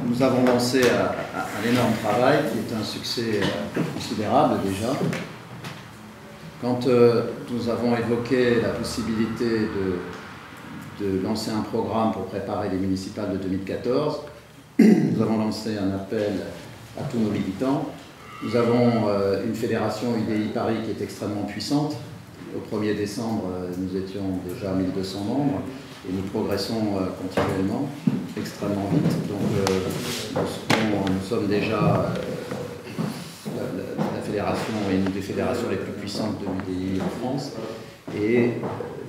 Nous avons lancé un énorme travail qui est un succès considérable déjà. Quand nous avons évoqué la possibilité de lancer un programme pour préparer les municipales de 2014, nous avons lancé un appel à tous nos militants. Nous avons une fédération UDI Paris qui est extrêmement puissante. Au 1er décembre, nous étions déjà 1200 membres et nous progressons continuellement, extrêmement vite. Donc nous sommes déjà la fédération et une des fédérations les plus puissantes de l'UDI en France. Et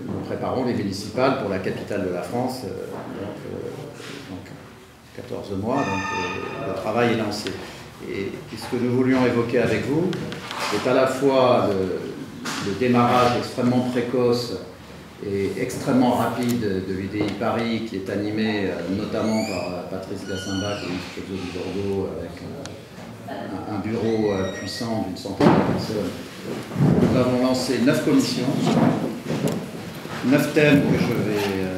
nous préparons les municipales pour la capitale de la France, donc 14 mois, donc le travail est lancé. Et ce que nous voulions évoquer avec vous est à la fois le démarrage extrêmement précoce et extrêmement rapide de l'UDI Paris, qui est animé notamment par Patrice Gassenbach et Yves Pozzo di Borgo, avec un bureau puissant d'une centaine de personnes. Nous avons lancé 9 commissions, 9 thèmes que je vais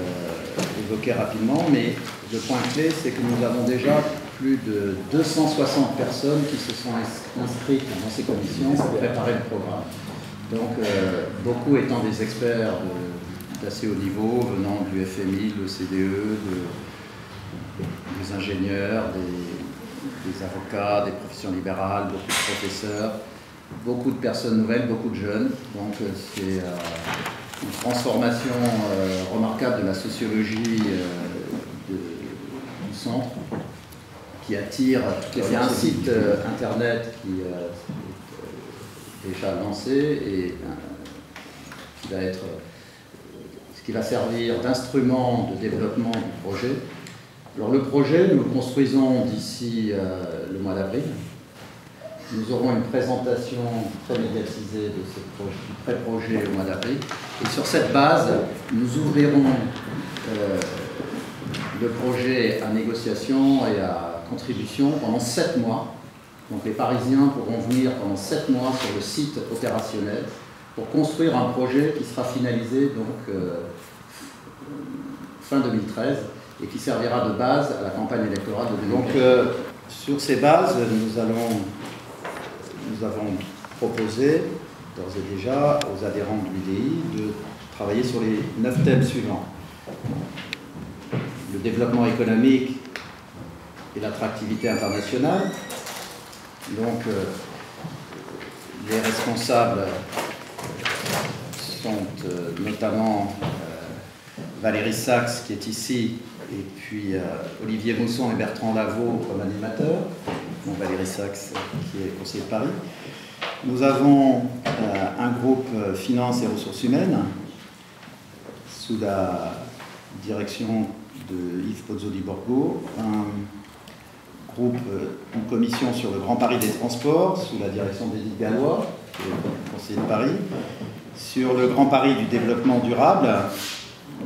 évoquer rapidement, mais le point clé, c'est que nous avons déjà plus de 260 personnes qui se sont inscrites dans ces commissions pour préparer le programme. Donc, beaucoup étant des experts d'assez haut niveau, venant du FMI, de l'OCDE, des ingénieurs, des avocats, des professions libérales, beaucoup de professeurs, beaucoup de personnes nouvelles, beaucoup de jeunes. Donc, c'est une transformation remarquable de la sociologie du centre, qui attire. Il y a un site internet qui est déjà lancé et qui va servir d'instrument de développement du projet. Alors le projet, nous le construisons d'ici le mois d'avril. Nous aurons une présentation très médiatisée de du pré-projet au mois d'avril. Et sur cette base, nous ouvrirons le projet à négociation et à contribution pendant 7 mois. Donc les Parisiens pourront venir pendant 7 mois sur le site opérationnel pour construire un projet qui sera finalisé donc fin 2013 et qui servira de base à la campagne électorale de 2013. Donc sur ces bases, nous avons proposé d'ores et déjà aux adhérents de l'UDI de travailler sur les 9 thèmes suivants. Le développement économique et l'attractivité internationale. Donc, les responsables sont notamment Valérie Sachs, qui est ici, et puis Olivier Mousson et Bertrand Lavaux comme animateurs. Donc, Valérie Sachs, qui est conseiller de Paris. Nous avons un groupe Finances et Ressources Humaines, sous la direction de Yves Pozzo di Borgo, un groupe, une commission sur le Grand Paris des Transports, sous la direction d'Édith Gallois, qui est conseiller de Paris, sur le Grand Paris du développement durable,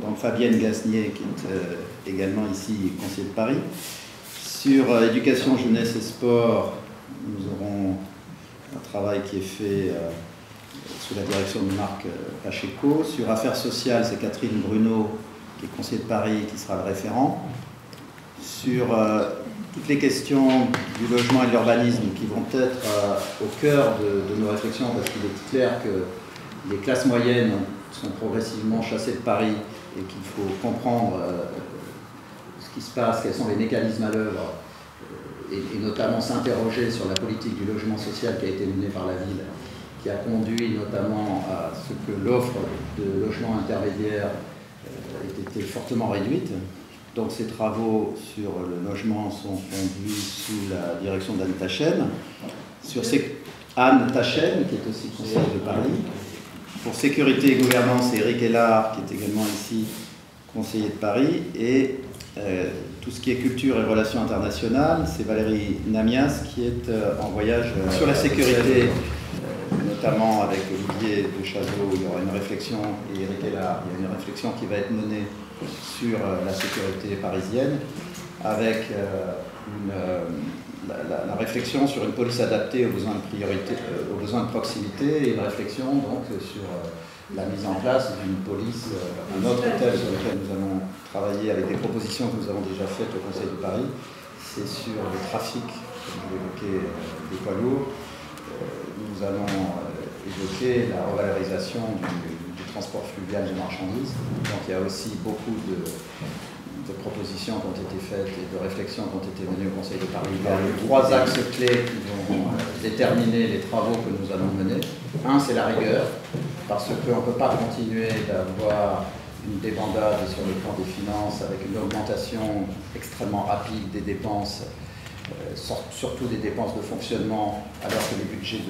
donc Fabienne Gasnier, qui est également ici conseiller de Paris, sur éducation, jeunesse et sport, nous aurons un travail qui est fait sous la direction de Marc Pacheco, sur affaires sociales, c'est Catherine Bruno, qui est conseiller de Paris, qui sera le référent, sur toutes les questions du logement et de l'urbanisme qui vont être au cœur de nos réflexions, parce qu'il est clair que les classes moyennes sont progressivement chassées de Paris et qu'il faut comprendre ce qui se passe, quels sont les mécanismes à l'œuvre, et notamment s'interroger sur la politique du logement social qui a été menée par la ville, qui a conduit notamment à ce que l'offre de logements intermédiaires ait été fortement réduite. Donc ces travaux sur le logement sont conduits sous la direction d'Anne Tachen. Anne Tachen, qui est aussi conseillère de Paris. Pour sécurité et gouvernance, c'est Eric Hellard, qui est également ici conseiller de Paris. Et tout ce qui est culture et relations internationales, c'est Valérie Namias, qui est en voyage sur la sécurité, notamment avec Olivier de Chazot. Il y aura une réflexion, et Eric Hellard, il y a une réflexion qui va être menée sur la sécurité parisienne, avec la réflexion sur une police adaptée aux besoins de priorité, aux besoins de proximité, et une réflexion donc sur la mise en place d'une police, un autre thème sur lequel nous allons travailler avec des propositions que nous avons déjà faites au Conseil de Paris, c'est sur le trafic, comme je l'évoquais, des poids lourds. Nous allons évoquer la revalorisation du transport fluvial des marchandises. Donc il y a aussi beaucoup de propositions qui ont été faites et de réflexions qui ont été menées au Conseil de Paris. Il y a les 3 axes clés qui vont déterminer les travaux que nous allons mener. Un, c'est la rigueur, parce qu'on ne peut pas continuer d'avoir une débandade sur le plan des finances avec une augmentation extrêmement rapide des dépenses, surtout des dépenses de fonctionnement, alors que les budgets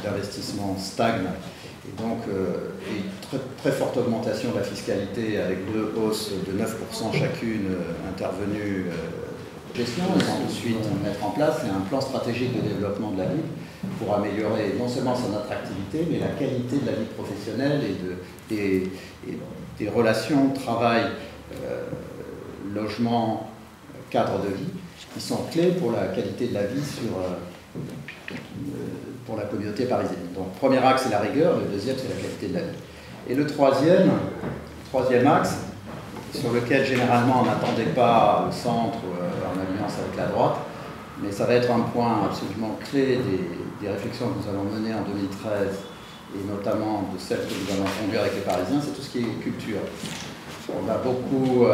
d'investissement stagnent. Et donc, une très forte augmentation de la fiscalité avec 2 hausses de 9% chacune intervenues gestion, et ensuite mettre en place un plan stratégique de développement de la ville pour améliorer non seulement son attractivité, mais la qualité de la vie professionnelle et des relations travail, logement, cadre de vie, qui sont clés pour la qualité de la vie pour la communauté parisienne. Donc, premier axe, c'est la rigueur, le deuxième, c'est la qualité de la vie. Et le troisième axe, sur lequel généralement on n'attendait pas au centre en alliance avec la droite, mais ça va être un point absolument clé des réflexions que nous allons mener en 2013, et notamment de celles que nous allons conduire avec les Parisiens, c'est tout ce qui est culture. On a beaucoup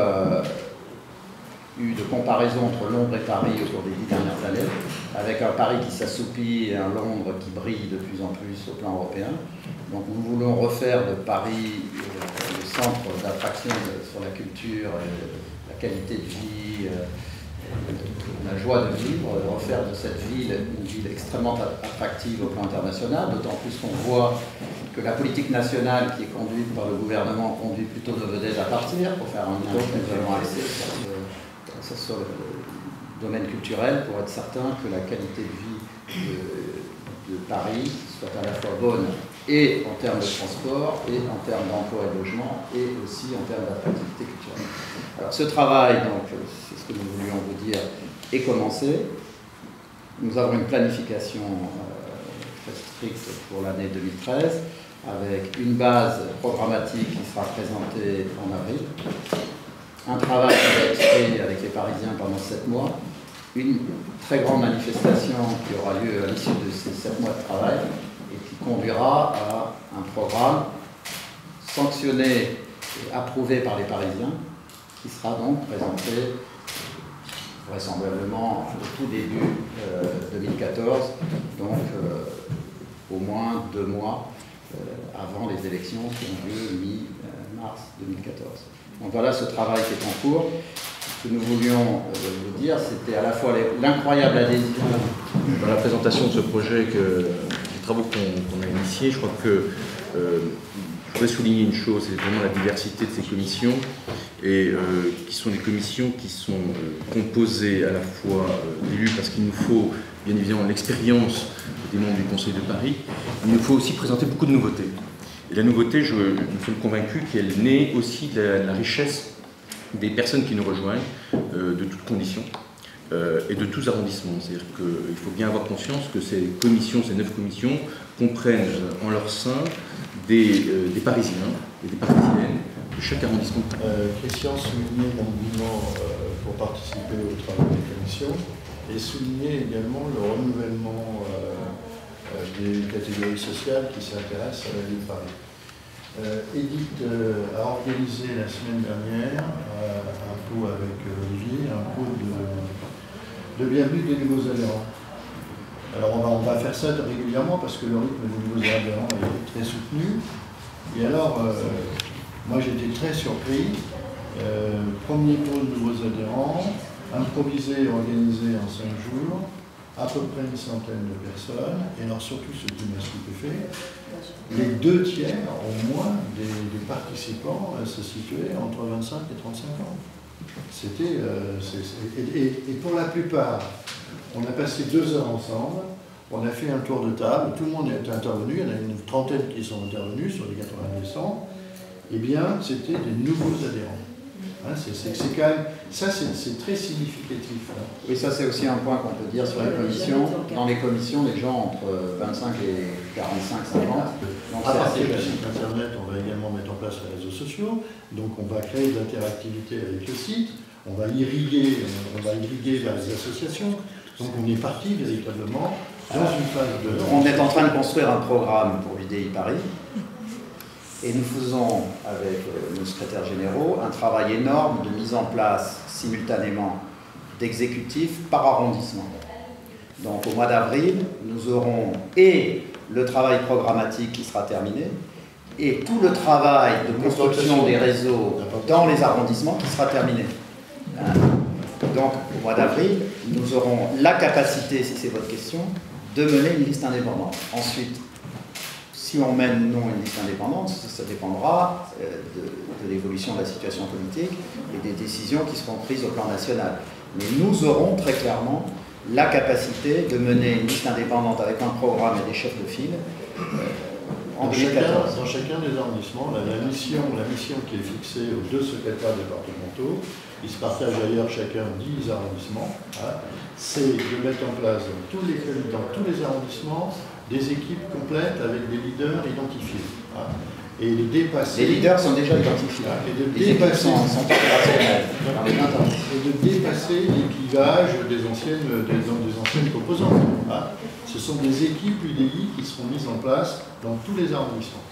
eu de comparaisons entre Londres et Paris au cours des 10 dernières années, avec un Paris qui s'assoupit et un Londres qui brille de plus en plus au plan européen. Donc nous voulons refaire de Paris le centre d'attraction sur la culture, la qualité de vie, la joie de vivre, refaire de cette ville une ville extrêmement attractive au plan international, d'autant plus qu'on voit que la politique nationale qui est conduite par le gouvernement conduit plutôt nos vedettes à partir pour faire un lien que nous allons axer sur le domaine culturel pour être certain que la qualité de vie de Paris soit à la fois bonne et en termes de transport, et en termes d'emploi et de logement, et aussi en termes d'attractivité culturelle. Alors ce travail, donc, c'est ce que nous voulions vous dire, est commencé. Nous avons une planification très stricte pour l'année 2013, avec une base programmatique qui sera présentée en avril, un travail qui va être fait avec les Parisiens pendant 7 mois, une très grande manifestation qui aura lieu à l'issue de ces 7 mois de travail et qui conduira à un programme sanctionné et approuvé par les Parisiens qui sera donc présenté vraisemblablement au tout début 2014, donc au moins 2 mois avant les élections qui ont lieu mi-mars 2014. Donc voilà ce travail qui est en cours. Ce que nous voulions vous dire, c'était à la fois l'incroyable adhésion. Dans la présentation de ce projet, des travaux qu'on a initiés, je crois que je voudrais souligner une chose, c'est vraiment la diversité de ces commissions, et qui sont des commissions qui sont composées à la fois d'élus, parce qu'il nous faut bien évidemment l'expérience des membres du Conseil de Paris, il nous faut aussi présenter beaucoup de nouveautés. Et la nouveauté, nous sommes convaincus qu'elle naît aussi de la richesse des personnes qui nous rejoignent, de toutes conditions et de tous arrondissements. C'est-à-dire qu'il faut bien avoir conscience que ces commissions, ces 9 commissions, comprennent en leur sein des Parisiens et des Parisiennes de chaque arrondissement. Christian soulignait l'engouement pour participer aux travaux des commissions et soulignait également le renouvellement des catégories sociales qui s'intéressent à la ville de Paris. Edith a organisé la semaine dernière un pot avec Olivier, un pot de bienvenue des nouveaux adhérents. Alors on va faire ça régulièrement parce que le rythme des nouveaux adhérents est très soutenu. Et alors, moi j'étais très surpris. Premier pot de nouveaux adhérents, improvisé et organisé en 5 jours. À peu près une centaine de personnes, et alors surtout ce qui m'a stupéfait, les 2 tiers au moins des participants se situaient entre 25 et 35 ans. C'était, et pour la plupart, on a passé 2 heures ensemble, on a fait un tour de table, tout le monde est intervenu, il y en a une trentaine qui sont intervenus sur les 90 100, et bien c'était des nouveaux adhérents. Hein, c'est quand même, ça c'est très significatif. Hein. Oui, ça c'est aussi un point qu'on peut dire sur les commissions. Dans les commissions, les gens entre 25 et 45, 50. Donc à partir du site internet, on va également mettre en place les réseaux sociaux. Donc on va créer de l'interactivité avec le site. on va irriguer vers les associations. Donc on est parti véritablement dans une phase de... On est en train de construire un programme pour l'UDI Paris et nous faisons avec nos secrétaires généraux un travail énorme de mise en place simultanément d'exécutifs par arrondissement. Donc au mois d'avril, nous aurons et le travail programmatique qui sera terminé et tout le travail de construction des réseaux dans les arrondissements qui sera terminé. Donc au mois d'avril, nous aurons la capacité, si c'est votre question, de mener une liste indépendante. Ensuite, si on mène non une liste indépendante, ça dépendra de l'évolution de la situation politique et des décisions qui seront prises au plan national. Mais nous aurons très clairement la capacité de mener une liste indépendante avec un programme et des chefs de file en 2014. Dans chacun des arrondissements, la mission qui est fixée aux 2 secrétaires départementaux, ils se partagent d'ailleurs chacun 10 arrondissements, hein, c'est de mettre en place dans tous les arrondissements des équipes complètes avec des leaders identifiés. Hein, et les dépasser... Les leaders sont déjà identifiés. Les équipes sont opérationnelles dans les 20 ans. Et de dépasser les clivages des anciennes composantes. Hein. Ce sont des équipes UDI qui seront mises en place dans tous les arrondissements.